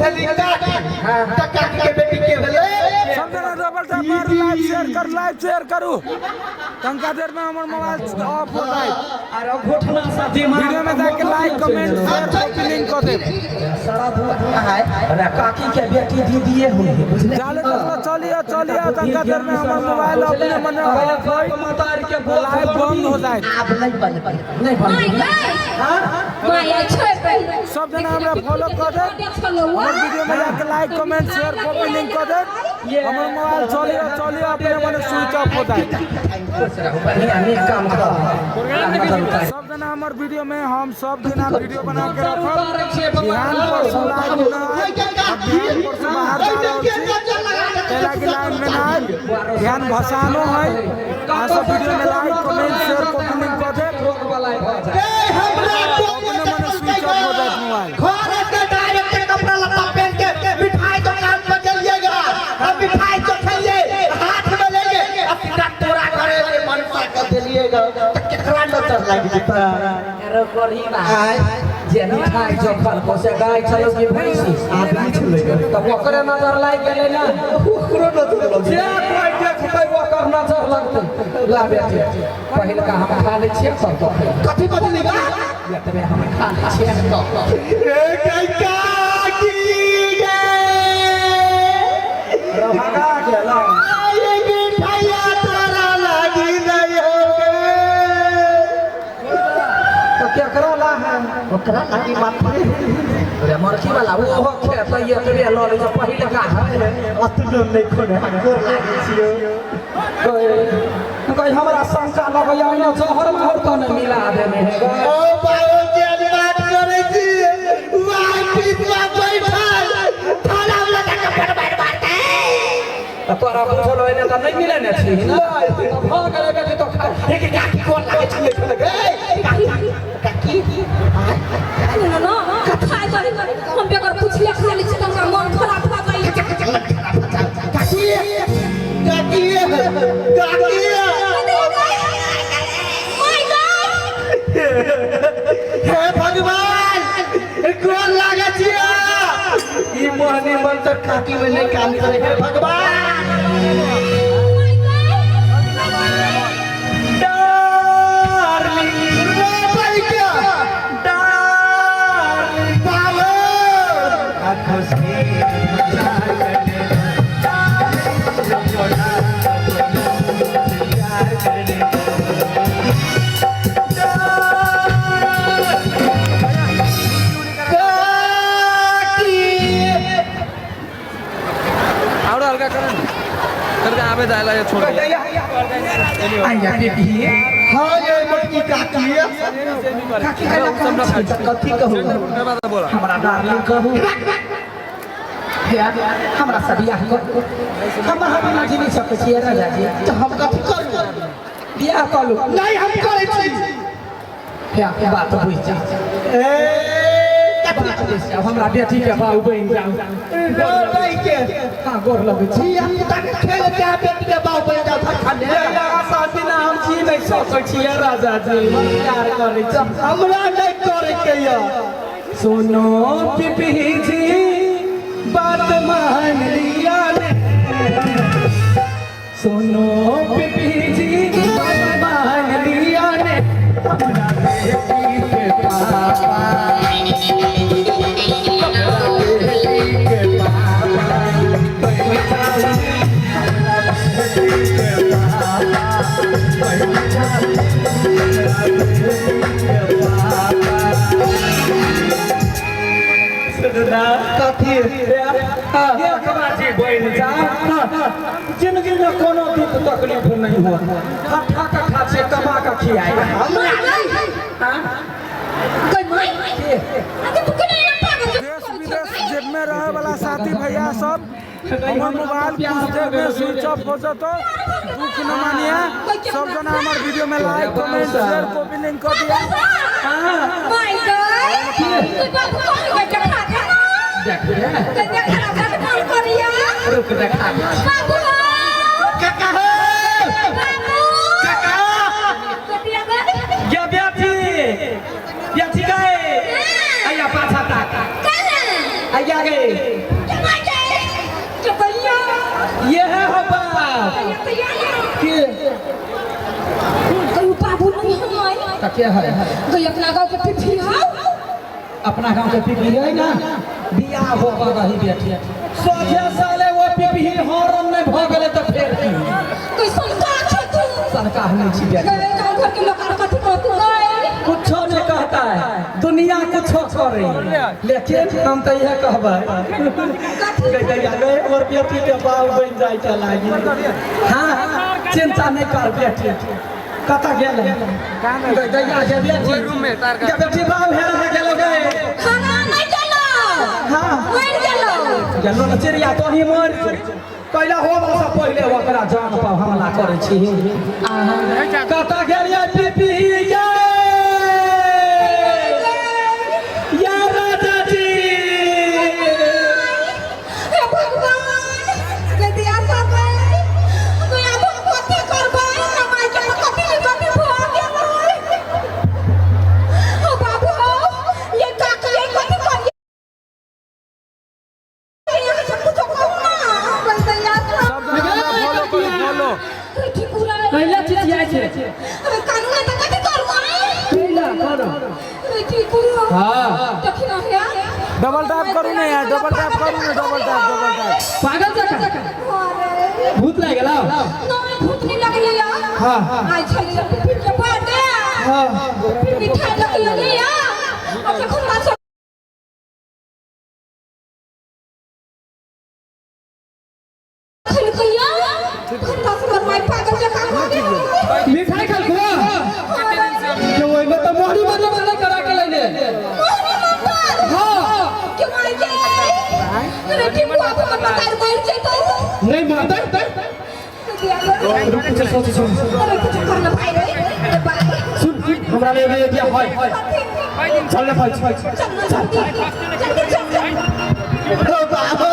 भेली काकी त काकी के बेटी के भेले सब जना डबल टैप मार लाइव शेयर करू तंका देर में हमर मोबाइल ऑफ हो जाए अरे घोटना साथी वीडियो में जाके like comment share copy link कर दे सारा धुआ है अरे काकी के बेटी दीदी हुई बुझले चले चलिए तंका देर में हमर मोबाइल अपने मन मातार के लाइव बंद हो जाए आप नहीं बन हां सब जना हमरा फॉलो कर दे हमर वीडियो में जाके like comment share copy link कर दे हमर मोबाइल चलिए अपने मन स्विच ऑफ हो जाए सब जना हमर वीडियो में हम सब दिन वीडियो बना के रखब ध्यान पर लाइव में बाहर जा पहला की लाइन में ना ध्यान भसानो है आ सब वीडियो में like comment share copy link कर दे अपने मन स्विच ऑफ हो जाए मोबाइल घर के डायरेक्ट कपड़ा लता पहन के मिठाई दुकान पर चलिएगा हम मिठाई तो खाइए हाथ में लेंगे अपना टोरा करे के मन सा कर दिलिएगा तो केकरा नजर लग जेता अरे गरी भाई जे मिठाई जो खल को से गाय चलो की भैंसी आदमी चलेगा तब ओकरे नजर लाग गेले ना ओकरो नजर लग जे कोई देखबै ओकर नजर लगतै ला बेटी पहिल का हम खा ले छियै सब तो कथि बदली बा या तबे हम खा ले छियै तो ए काकी गे रहा गेला ये मिठाइया तोरा लागी नहीं तो क्या करो ला है ओकरा लागी मत अरे मरखी वाला वो हो खेत ये तबे ल ले जो पहिले का है अतनो नहीं खोने गोर लागे छियो कोई हमरा शंका लगैया न जहर मोहर तो नहीं मिला देने है ओ बाबू जे बात करे छी वाई पिटवा बैठल थाला लगा के फटफट मारते तो तोरा पूछलो एने त नहीं मिले ने छी ना तो भ गेले बेटी तो खा एक काकी कोन लागे छी ए काकी ना कथा करे हम बेकर पूछले खाली छी तंगा मन खराब भ गई काकी काकी काकी हे भगवान कोन लागे छिया ई मोहनी मन त काकी में नहीं काम करे हे भगवान डार्लिंग रो भाई क्या डार्लिंग पालो आंखों से करके आवे दाला ये छोड़ आया बेटी हां ये मोटकी काकी है काकी है ना कथी कहू बोला हमरा डार्लिंग कहू हमरा सबिया हम ना जीवी सके छियै राजा जी तो हम कथी करू बियाह करू नहीं हम करे छी क्या बात बुझ जा ए हमरा बेटी के बाऊ बन जाऊ गोर लगे के हां गोर लगे छी हम तक खेल के बेटी के बाऊ बन जाऊ खने शादी ना हम जी नहीं सकै छी राजा जी प्यार करे छी हमरा नहीं करे के या सुनो पिपी जी बात मान लिया ने सुनो पिपी जी बात मान लिया ने हमरा बेटी के पापा जिंदगी में कोनो दुख तकलीफ नहीं हुआ खा खा से कमा का खियाएगा देश विदेश जेब में रहे वाला साथी भैया सब हमर मोबाइल कुछ देर में स्विच ऑफ हो जातो दुख न मानिए सब जना हमर वीडियो में like comment share copy link कर दिया माय गॉड कोई बात कौन है देखा कौन करिया रुक देखा बाबू काका बाबू काका कटिया गई या बेटी गए आया पाछा तक आइया गए ये है हो बाप के बाबू नहीं है क्या है अपना गाँव के पिपी अपना गांव के पिपी है ना बियाह हो रही बेटी सोझे साले वो पिपी हॉर्न में भ गेले त फेर की कोई सरकार छै तू सरकार नहीं छी बेटी गाँव घर के लोग कथी कहतू कुछ नहीं कहता है दुनिया कुछ करे लेकिन हम तो यह कहबै और बेटी के बाप बन जाए त लागी हां चिंता नहीं कर बेटी कता गेल दैया के बेटी रूम में तार का बेटी बाप है गेलो गए खाना नहीं चलो हां मर गेलो गेलो न चिड़िया तो ही मर कैला हो बस पहले ओकरा जान पर हमला करे छी कता गेलिया पिपी डबल टैप करू ना यार डबल टैप करू ना डबल टैप पागल जका भूत लाग गेला नहीं भूत नहीं लगले यार हां आई छलिए पिपी के बर्थडे हां मिठाई लगले यार अब देखो ना मिठाई खा खुआ के ओइ में त मोहरी बजा वाला करा के लेने हां के मार के अरे टीम को आप बता दे छै तो नहीं मारता रुक कुछ सोच अरे कुछ करना भाई रे सुन हमरा ले ये दिया है चल ले चल ओ बाबू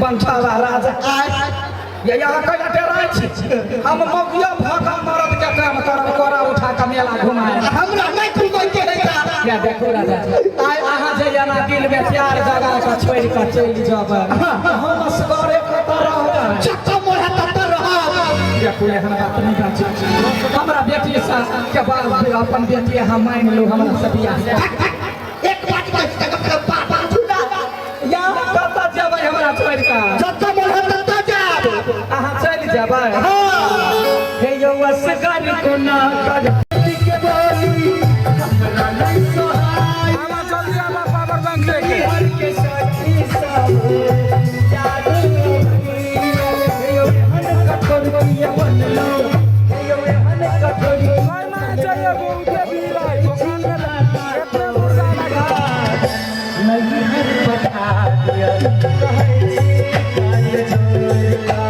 बंठावा राजा ये यहाँ कई टेराई छी हम मौगिया भागा मरद के काम करब कोरा उठा के मेला घुमाए हमरा नहीं घुमाई के है या देखो राजा आय आहा जे याना दिल में प्यार जगा के छोड़ के चल जाब हम असगरे कत रह चक्का मोरा तत रह या कोई हम बात नहीं कर हमरा बेटी सा के बाद अपन बेटी हम मान लो हमरा से बियाह एक बात के पापा झूला या कत जब हमरा छोड़ के चक्का मोरा तत जाब आहा चल जाब हां हे यो असगर को ना कर के बोली हमरा नहीं सहाय आवा जल्दी आवा पावर बैंक लेके हर के साथी सब याद हे यो हन कठोर किया बनलो हे यो हन कठोर कोई ना चाहिए वो के भी लाई दुकान में इतना मुर्गा लगा नहीं हर बता दिया कहे काल जोर का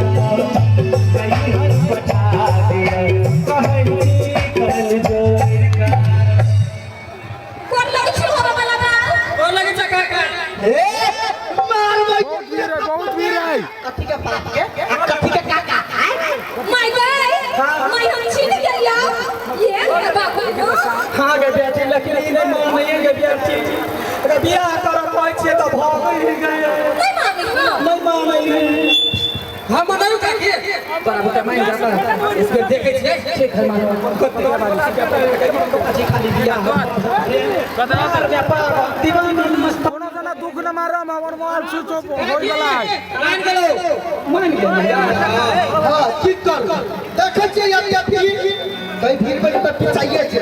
नहीं हर बता दिया कहे काल जोर का कौन लगे छी होवे वाला बा कौन लगे चका का ए मार भाई बहुत वीर है कथी के बाप के कथी के काका माय गए माय हम छीन गेलिया ये मेरा बाबू हां गे बेटी लेकिन ई नहीं मान नहीं गे बेटी अगर बियाह कर कोई छे तो भाग ही गए नहीं माने ना नहीं माने हम नहीं काके तोरा बता मैं जाता इसके देखे छे ठीक है मान कथी के बारे में खाली बियाह कतना कर व्यापार दीवाना मस्त कोनो जना दुख न मारो हमर मोबाइल स्विच ऑफ होई वाला है मान गेलो हां ठीक कर देखे छे या कई फिर में तो चाहिए छे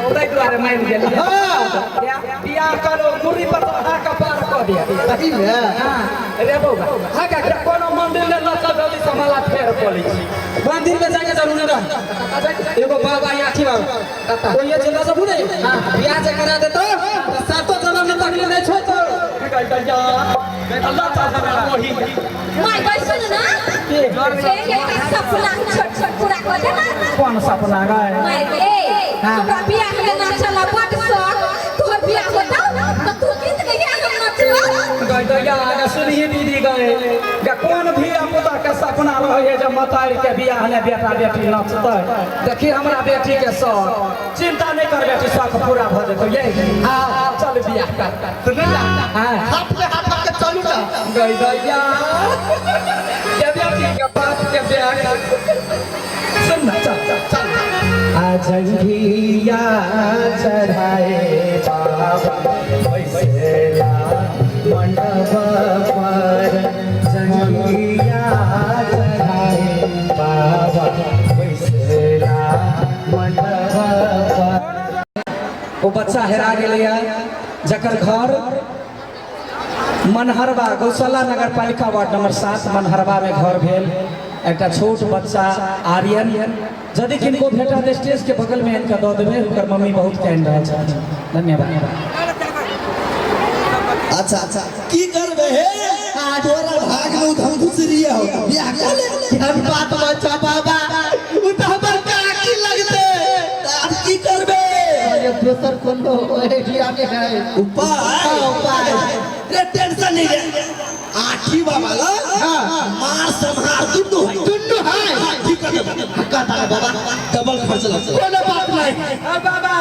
ओदai द्वारे मान गेली हां बियाह करो मुरी पर हां का पार कर दिया सही है हां रे बौगा हां का कोनो मंदिर में लता डली समाला फेर बोली छी मंदिर में जाके जरूर रह एगो बाबा या छी बाबा तो ये चला सब नहीं हां बियाह जे करा दे तो सातो जन्म में तकलीफ नहीं छो तो गया अल्लाह ताला वही माय भाई सुन ना ये सपना छोट छोट पूरा कर देना कौन सपना गए माय के हमरा बियाह में नाचला बड शौक तोहर बियाह होता तो तू गीत गया हम नाचला गया आगे सुनिए दीदी गए कौन भी पुता के सपना रहे जब मतारी के बियाह में बेटा बेटी नाचते देखिए हमरा बेटी के शौक चिंता नहीं कर बेटी शौक पूरा भ जेतो ये हां चल बियाह कर सुन ना हाथ पे हाथ रख के चलू ना गया ये बेटी के बाप के बियाह सुन ना चल आज घिया चढ़ाए बाबा वैसेला मंडप पर जंगिया चढ़ाए बाबा वैसेला मंडप पर वो बच्चा हेरा गया जकर घर मनहरबा गौशाला नगर पालिका वार्ड नंबर 7 मनहरबा में घर भेल एक छोट बच्चा आर्यन यदि किनको भेटा दे स्टेज के बगल में इनका दो देवे उनकर मम्मी बहुत कहन रहा है धन्यवाद अच्छा अच्छा की करबे हे तोरा भाग में हम घुसरिए हो बियाह कर ले हम बात बच्चा बाबा उ तो हमर काकी लगते अब की करबे ये दोसर कोन ओए बियाह के है उपाय रे टेंशन नहीं ले आठी बाबा ला मार संहार दुन्नु है ठीक है हक्का तारा बाबा डबल खर्च लगता कोनो बात नहीं बाबा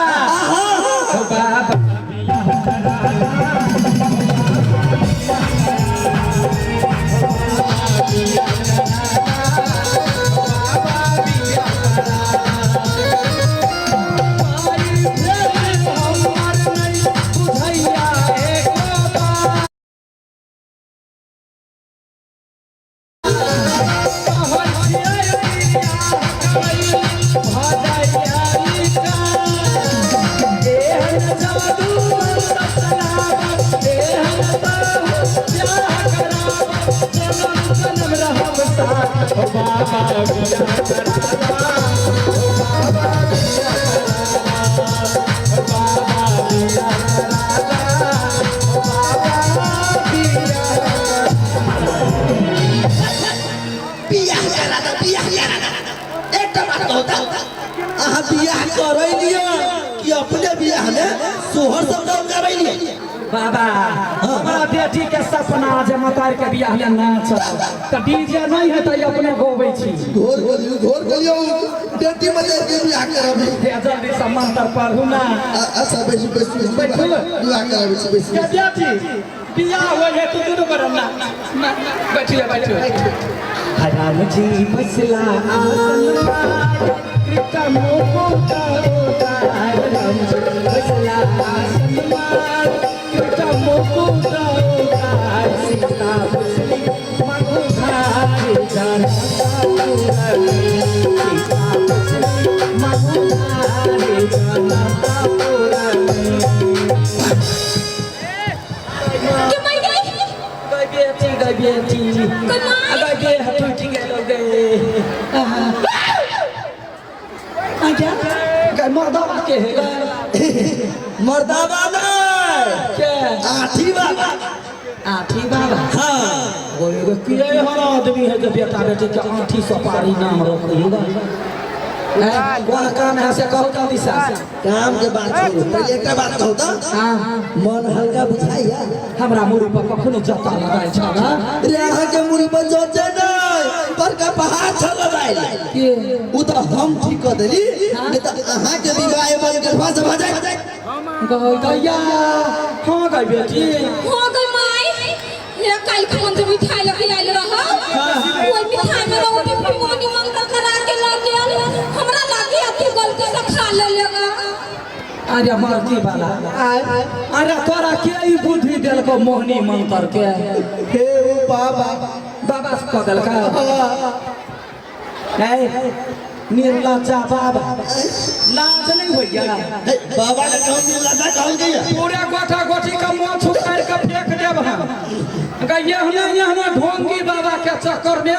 बियाह करे लिया कि अपने बियाह में सोहर सब डाउन करे लिया बाबा हमारा बेटी के सपना जे मतार के बियाह में नाच त डीजे नहीं है त अपने गोबै छी घोर गलियो बेटी मजे के बियाह करबे हे जल्दी सम्मान तर पढ़ू ना अच्छा बेसी बैठो बियाह करबे छी बेसी के बेटी बियाह होय है तू दुनु करम ना बैठिए हराम जी मसला आसन मार कृका मोको का हराम जी मसला आसन मार कृका मोको का सीता मुसली मगु भाई जान सीता मुसली मगु भाई जान बेटी अगर ये हटू ठीक है लोग क्या मर्दाबा के है मर्दाबा ना क्या आठी बाबा हाँ वो किए हर आदमी है जो बेटा बेटी के आठी सपारी नाम रखिएगा कौन काम है से कहो जल्दी से काम के बात छोड़ो पहले एक बात कहू तो हां मन हल्का बुझाइया हमरा मुड़ी पर कखनो जता लगाय छ ना रे अहाँ के मुड़ी पर जोचे नहीं पर का पहाड़ चल लगाइल के उ तो हम ठीक कर देली नहीं तो अहाँ के विवाह बन के पास भ जाए गया हां गई बेटी हो गई माई ये काल के मंदिर मिठाई लेके आइल रहा वो मिठाई में रोटी भी मोनी मंगल करा के लेके आइल हमरा लागे अति गलती से खा लेगा अरे मर्जी वाला अरे तोरा के ई बुद्धि देल को मोहनी मंत्र के हे ओ बाबा बाबा से कह देल का है निर्लज्जा बाबा लाज नहीं होइया बाबा के नाम निर्लज्जा कहल गया पूरे गोठा गोठी का मुंह छुपार के फेंक देब हम कहिए हमें ढोंगी बाबा के चक्कर में